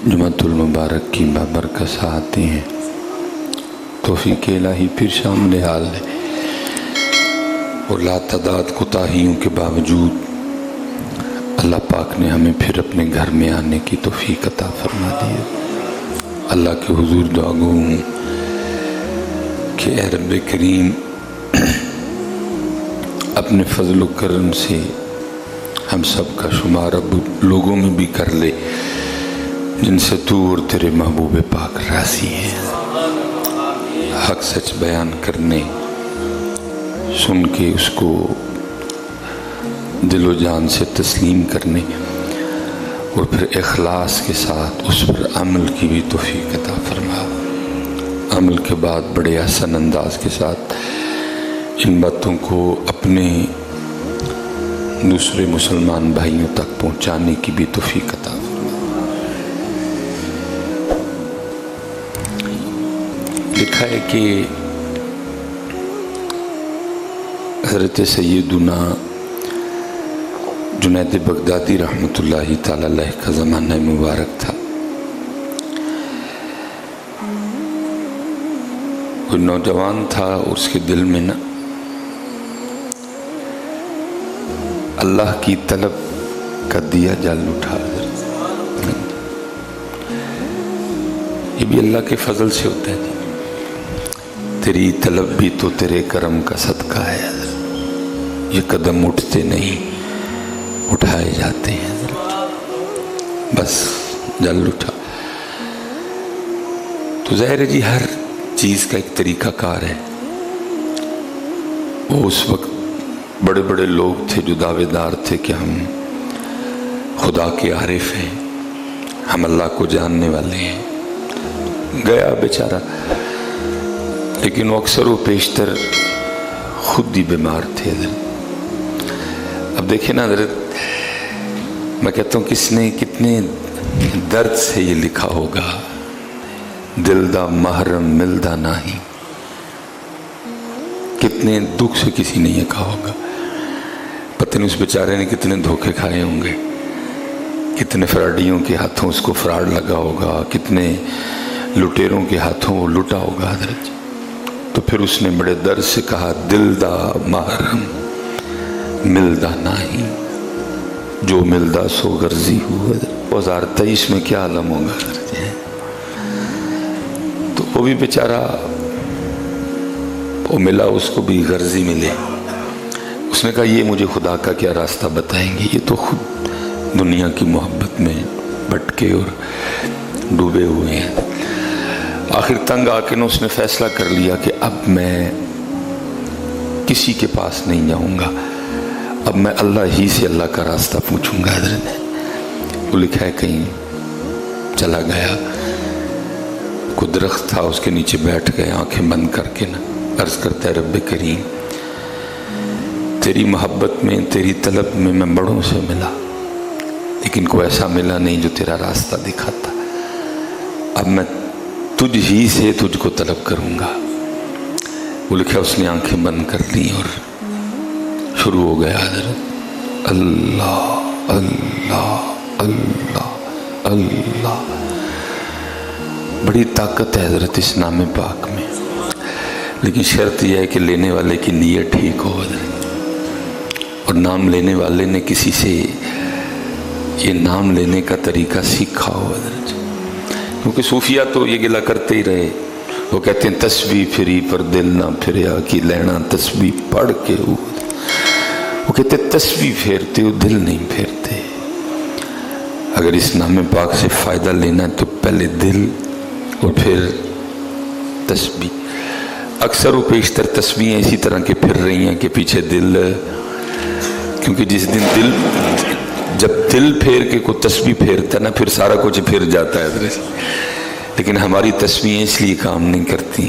جمعۃ المبارک کی بابرکت ساعتیں ہیں، توفیق الہی پھر شامل حال ہے، اور لاتعداد کوتاہیوں کے باوجود اللہ پاک نے ہمیں پھر اپنے گھر میں آنے کی توفیق عطا فرما دی ہے۔ اللہ کے حضور دعا گو ہوں کہ اے رب کریم اپنے فضل و کرم سے ہم سب کا شمار اب لوگوں میں بھی کر لے جن سے تو اور تیرے محبوب پاک راضی ہیں، حق سچ بیان کرنے، سن کے اس کو دل و جان سے تسلیم کرنے، اور پھر اخلاص کے ساتھ اس پر عمل کی بھی توفیق عطا فرما۔ عمل کے بعد بڑے احسن انداز کے ساتھ ان باتوں کو اپنے دوسرے مسلمان بھائیوں تک پہنچانے کی بھی توفیق عطا فرما۔ لکھا ہے کہ حضرت سیدنا جنید بغدادی رحمۃ اللہ تعالی علیہ کا زمانہ مبارک تھا۔ کوئی نوجوان تھا اور اس کے دل میں نا اللہ کی طلب کا دیا جل اٹھا۔ یہ بھی اللہ کے فضل سے ہوتا ہے جی، تیری طلب بھی تو تیرے کرم کا صدقہ ہے، یہ قدم اٹھتے نہیں اٹھائے جاتے ہیں، بس جل اٹھا۔ تو ظاہر ہے جی ہر چیز کا ایک طریقہ کار ہے۔ وہ اس وقت بڑے بڑے لوگ تھے جو دعوے دار تھے کہ ہم خدا کے عارف ہیں، ہم اللہ کو جاننے والے ہیں۔ گیا بیچارہ، لیکن وہ اکثر و بیشتر خود ہی بیمار تھے حضرت۔ اب دیکھیں نا حضرت، میں کہتا ہوں کس نے کتنے درد سے یہ لکھا ہوگا، دل دا محرم ملدا نہیں، کتنے دکھ سے کسی نے یہ کہا ہوگا۔ پتہ نہیں اس بیچارے نے کتنے دھوکے کھائے ہوں گے، کتنے فراڈیوں کے ہاتھوں اس کو فراڈ لگا ہوگا، کتنے لٹیروں کے ہاتھوں وہ لٹا ہوگا حضرت۔ تو پھر اس نے بڑے درد سے کہا، دل دا محرم ملدا نہیں، جو ملدا سو غرضی ہوا۔ 2023 میں کیا عالم ہوگا حضرت۔ تو وہ بھی بیچارہ، وہ ملا اس کو بھی غرضی ملے۔ اس نے کہا یہ مجھے خدا کا کیا راستہ بتائیں گے، یہ تو خود دنیا کی محبت میں بھٹکے اور ڈوبے ہوئے ہیں۔ آخر تنگ آ کے اس نے فیصلہ کر لیا کہ اب میں کسی کے پاس نہیں جاؤں گا، اب میں اللہ ہی سے اللہ کا راستہ پوچھوں گا حضرت۔ وہ لکھا ہے کہیں چلا گیا، کوئی درخت تھا اس کے نیچے بیٹھ گئے، آنکھیں بند کر کے نا عرض کرتا ہے، رب کریم تیری محبت میں، تیری طلب میں میں بڑوں سے ملا، لیکن کوئی ایسا ملا نہیں جو تیرا راستہ دکھاتا۔ اب میں تجھ ہی سے تجھ کو طلب کروں گا۔ وہ لکھا اس نے آنکھیں بند کر لی اور شروع ہو گیا حضرت، اللہ اللہ اللہ اللہ۔ بڑی طاقت ہے حضرت اس نام پاک میں، لیکن شرط یہ ہے کہ لینے والے کی نیت ٹھیک ہو حضرت، اور نام لینے والے نے کسی سے یہ نام لینے کا طریقہ سیکھا ہو حضرت۔ کیونکہ صوفیہ تو یہ گلہ کرتے ہی رہے، وہ کہتے ہیں تسبیح پھری پر دل نہ پھریا کی لینا تسبیح پڑھ کے ہو۔ وہ کہتے ہیں تسبیح پھیرتے ہو دل نہیں پھیرتے۔ اگر اس نام پاک سے فائدہ لینا ہے تو پہلے دل اور پھر تسبیح۔ اکثر و بیشتر تسبیحیں اسی طرح کے پھر رہی ہیں کہ پیچھے دل، کیونکہ جس دن جب دل پھیر کے کوئی تسبیح پھیرتا ہے نا پھر سارا کچھ پھر جاتا ہے حضرت۔ لیکن ہماری تسبیحیں اس لیے کام نہیں کرتی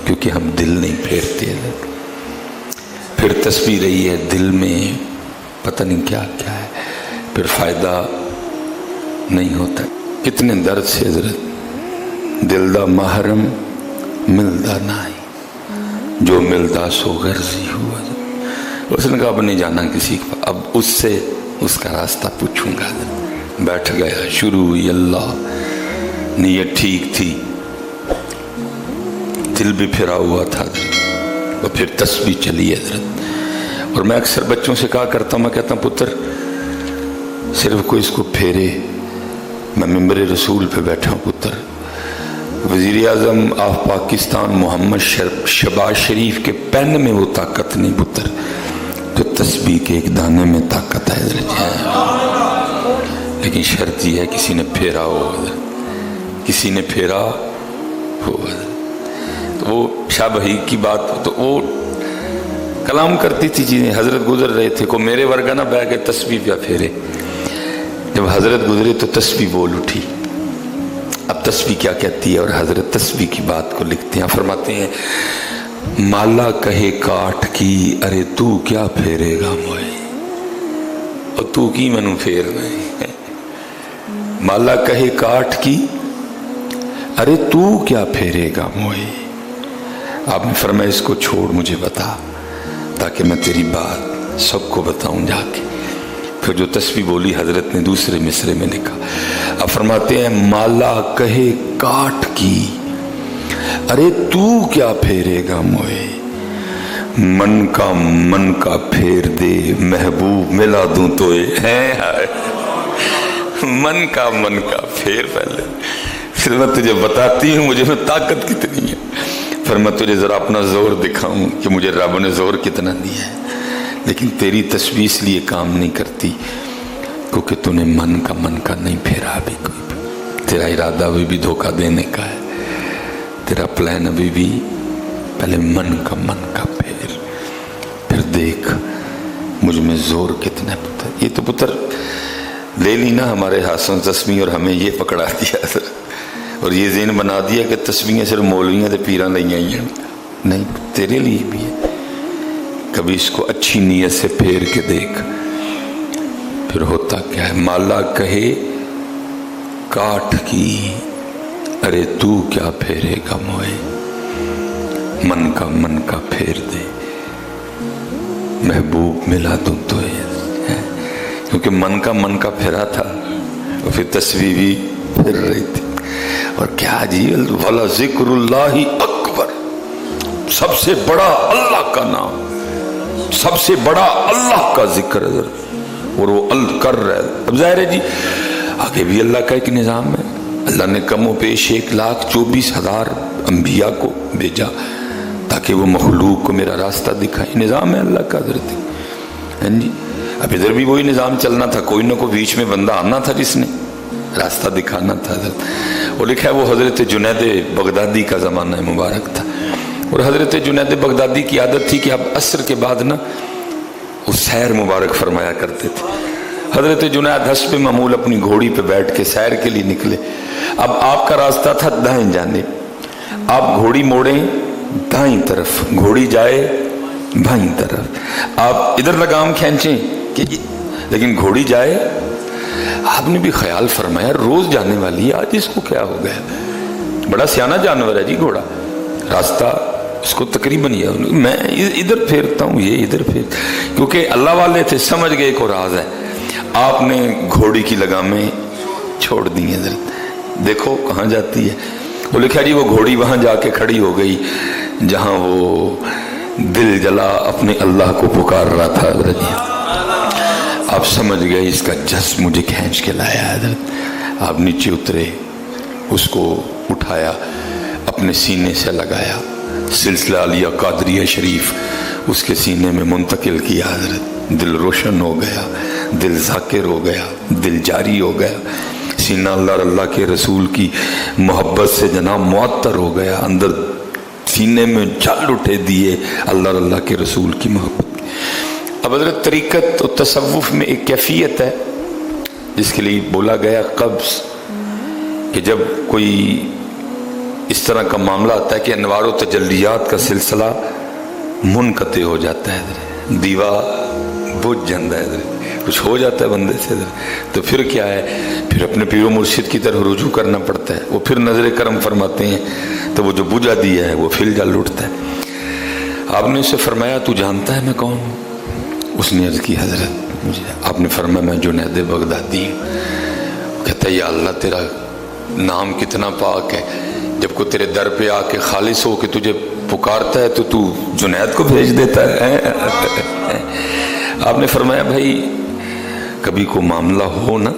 کیونکہ ہم دل نہیں پھیرتے ہیں۔ پھر تسبیح رہی ہے دل میں پتہ نہیں کیا کیا ہے، پھر فائدہ نہیں ہوتا۔ کتنے درد سے حضرت، دل دا محرم ملدا نہیں، جو ملدا سو غرضی ہوا۔ اس نے کہا اب نہیں جانا کسی کا، اب اس سے اس کا راستہ پوچھوں گا۔ بیٹھ گیا، شروع ہوئی اللہ नीयत ठीक थी, दिल भी फिरा हुआ था, और फिर तस्बीह चली हजरत। और मैं अक्सर बच्चों से कहा करता हूँ, मैं कहता हूँ पुत्र सिर्फ कोई इसको फेरे, मैं मिंबर रसूल पे बैठा हूँ पुत्र, वज़ीर आज़म ऑफ पाकिस्तान मोहम्मद शहबाज शरीफ के पेन में वो ताकत नहीं पुत्र जो तस्बीह के एक दाने में ताकत है। लेकिन शर्त यह है किसी ने फेरा हो, किसी ने फेरा हो। तो वो शाह भाई की बात, तो वो कलाम करती थी चीज़ें, हजरत गुजर रहे थे, को मेरे वर्गा ना बह के तस्बीह क्या फेरे। जब हजरत गुजरे तो तस्बीह बोल उठी। अब तस्बीह क्या कहती है, और हजरत तस्बीह की बात को लिखते हैं, फरमाते हैं माला कहे काट की अरे तू क्या फेरेगा मोए, और तू की मैनू फेर नहीं। माला कहे काट की अरे तू क्या फेरेगा मोए। आपने फरमाया इसको छोड़ मुझे बता, ताकि मैं तेरी बात सबको बताऊं जाके। फिर जो तस्बीह बोली हजरत ने दूसरे मिसरे में लिखा। अब फरमाते हैं माला कहे काट की अरे तू क्या फेरेगा मोए, मन का फेर दे महबूब मिला दूं तो है। मन का फेर पहले, फिर मैं तुझे बताती हूँ मुझे में ताकत कितनी है, फिर मैं तुझे जरा अपना जोर दिखाऊं कि मुझे रब ने जोर कितना दिया है। लेकिन तेरी तस्बीह इसलिए काम नहीं करती क्योंकि तूने मन का नहीं फेरा अभी कोई। तेरा इरादा अभी भी धोखा देने का है, तेरा प्लान अभी भी पहले मन का फेर, फिर देख मुझ में जोर कितना है पुत्र। ये तो पुत्र ले ली ना हमारे हाथों तस्बीह, और हमें ये पकड़ा दिया सर, और ये ज़हन बना दिया कि तस्बीहें सिर्फ मौलवियाँ ते पीरां लईयां ही हैं। नहीं, तेरे लिए भी है। कभी इसको अच्छी नीयत से फेर के देख, फिर होता क्या है। माला कहे काट की अरे तू क्या फेरेगा मोए, मन का फेर दे महबूब मिला दूं तो है। क्योंकि मन का फेरा था, और फिर तस्बीह भी फिर रही थी। और क्या अजीब, वाला जिक्रुल्लाही अकबर, सबसे बड़ा अल्लाह का नाम, सबसे बड़ा अल्लाह का जिक्र है, और वो कर रहा है। अब जाहिर है जी आगे भी अल्लाह का एक निज़ाम है। अल्लाह ने कमो पेश 1,24,000 अंबिया को भेजा ताकि वो मखलूक को मेरा रास्ता दिखाए। निज़ाम है अल्लाह का हजरत, है जी। अब इधर भी वही निज़ाम चलना था, कोई ना कोई बीच में बंदा आना था जिसने रास्ता दिखाना था। वो लिखा है वो हजरत जुनैद बगदादी का ज़माना मुबारक था, और हजरत जुनैद बगदादी की आदत थी कि अब असर के बाद ना वो सैर मुबारक फरमाया करते थे। हजरत जुनैद हस्ब मामूल अपनी घोड़ी पे बैठ के सैर के लिए निकले। अब आपका रास्ता था दाएं जानिब, आप घोड़ी मोड़ें दाईं तरफ, घोड़ी जाए बाईं तरफ, आप इधर लगाम खींचें कि लेकिन घोड़ी जाए। आपने भी ख्याल फरमाया रोज जाने वाली है, आज इसको क्या हो गया, बड़ा सियाना जानवर है जी घोड़ा, रास्ता उसको तकरीबन ये, मैं इधर फेरता हूँ ये इधर फेर, क्योंकि अल्लाह वाले थे समझ गए को राज है। आपने घोड़ी की लगामें छोड़ दी है, देखो कहाँ जाती है। वो लिखा जी वो घोड़ी वहां जाके खड़ी हो गई जहां वो दिल जला अपने अल्लाह को पुकार रहा था। आप समझ गए इसका जज्ब मुझे खींच के लाया है। आप नीचे उतरे, उसको उठाया, अपने सीने से लगाया, सिलसिला अलिया कादरिया शरीफ उसके सीने में मुंतकिल किया। हजरत दिल रोशन हो गया, दिल जाकिर हो गया, दिल जारी हो गया, सीना अल्लाह के रसूल की मोहब्बत से जनाब मुअत्तर हो गया, अंदर सीने में जल उठे दिए अल्लाह के रसूल की मोहब्बत। अब हजरत तरीक़त और तसव्वुफ में एक कैफियत है जिसके लिए बोला गया कब्ज़, कि जब कोई इस तरह का मामला आता है कि अनवार व तजल्लियात का सिलसिला मुनक़ते हो जाता है, दीवा बुझ जाता है, कुछ हो जाता है बंदे से, तो फिर क्या है, फिर अपने पीरो मुर्शिद की तरफ रुजू करना पड़ता है। वो फिर नजर करम फरमाते हैं तो वो जो बुझा दिया है वो फिर जल उठता है। आपने उससे फरमाया तू जानता है मैं कौन हूँ? उसने अर्ज़ की हजरत मुझे। आपने फरमाया मैं जुनैद बगदादी हूँ। कहता है या अल्लाह तेरा नाम कितना पाक है। जब कोई तेरे दर पे आके खालिस हो के तुझे पुकारता है तो तू जुनैद को भेज देता है। आपने फरमाया भाई कभी को मामला हो ना,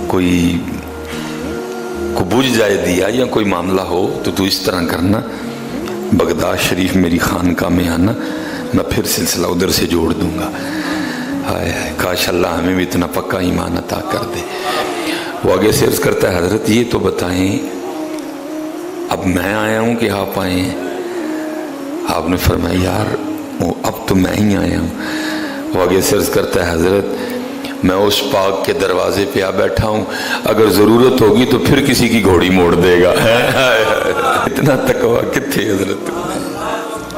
कोई को बुझ जाए दिया या कोई मामला हो तो तू इस तरह करना, बगदाद शरीफ मेरी खानका में आना, मैं फिर सिलसिला उधर से जोड़ दूंगा। हाय हाय, काश अल्लाह हमें भी इतना पक्का ईमान अता कर दे। वो आगे से अर्ज करता है, हजरत ये तो बताएं अब मैं आया हूँ कि आप आए हैं? आपने फरमाया यार वो अब तो मैं ही आया हूँ। वो आगे से अर्ज करता है, हजरत मैं उस पाक के दरवाजे पे आ बैठा हूँ, अगर जरूरत होगी तो फिर किसी की घोड़ी मोड़ देगा। इतना तकवा किथे हजरत,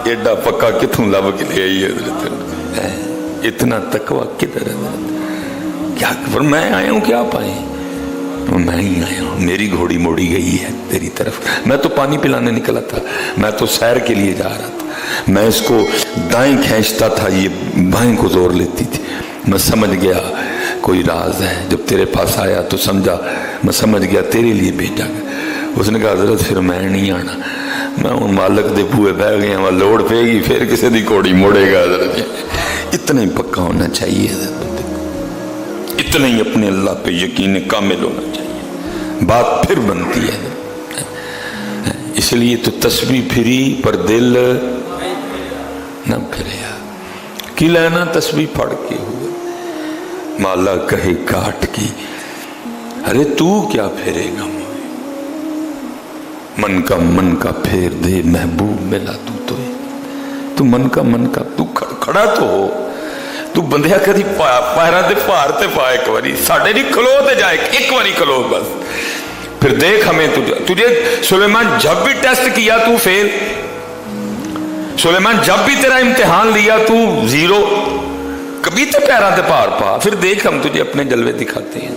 एडा पक्का किथों लब के ले आई हजरत, इतना तकवा किधर हजरत? क्या पर मैं आया हूँ कि आप आए? मैं ही आया हूँ, मेरी घोड़ी मोड़ी गई है तेरी तरफ। मैं तो पानी पिलाने निकला था, मैं तो सैर के लिए जा रहा था, मैं इसको दाएं खींचता था, ये बाएं को जोर लेती थी। मैं समझ गया कोई राज है, जब तेरे पास आया तो समझा, मैं समझ गया तेरे लिए भेजा गया। उसने कहा हजरत फिर मैं नहीं आना, मैं उन मालक दे बूहे बह गया, वहां लोड़ पेगी फिर किसी की घोड़ी मोड़ेगा। हजरत इतना ही पक्का होना चाहिए हजरत, इतना ही अपने अल्लाह पे यकीन कामिल होना चाहिए, बात फिर बनती है। इसलिए तो तस्बीह फिरी पर दिल न फिरे, कि लेना तस्बीह पढ़ के हुए माला कहे काट की, अरे तू क्या फेरेगा मन का फेर दे महबूब मिला तू मन का तू खड़ा तो हो, तू बंदिया कदी पैरों के भार ते पा, एक बारी साढ़े नहीं खलो ते जाए, एक बारी खलो बस, फिर देख हमें तुझे सुलेमान जब भी टेस्ट किया तू फेल, सुलेमान जब भी तेरा इम्तिहान लिया तू जीरो, कभी तो पैरों ते भार पा, फिर देख हम तुझे अपने जलवे दिखाते हैं।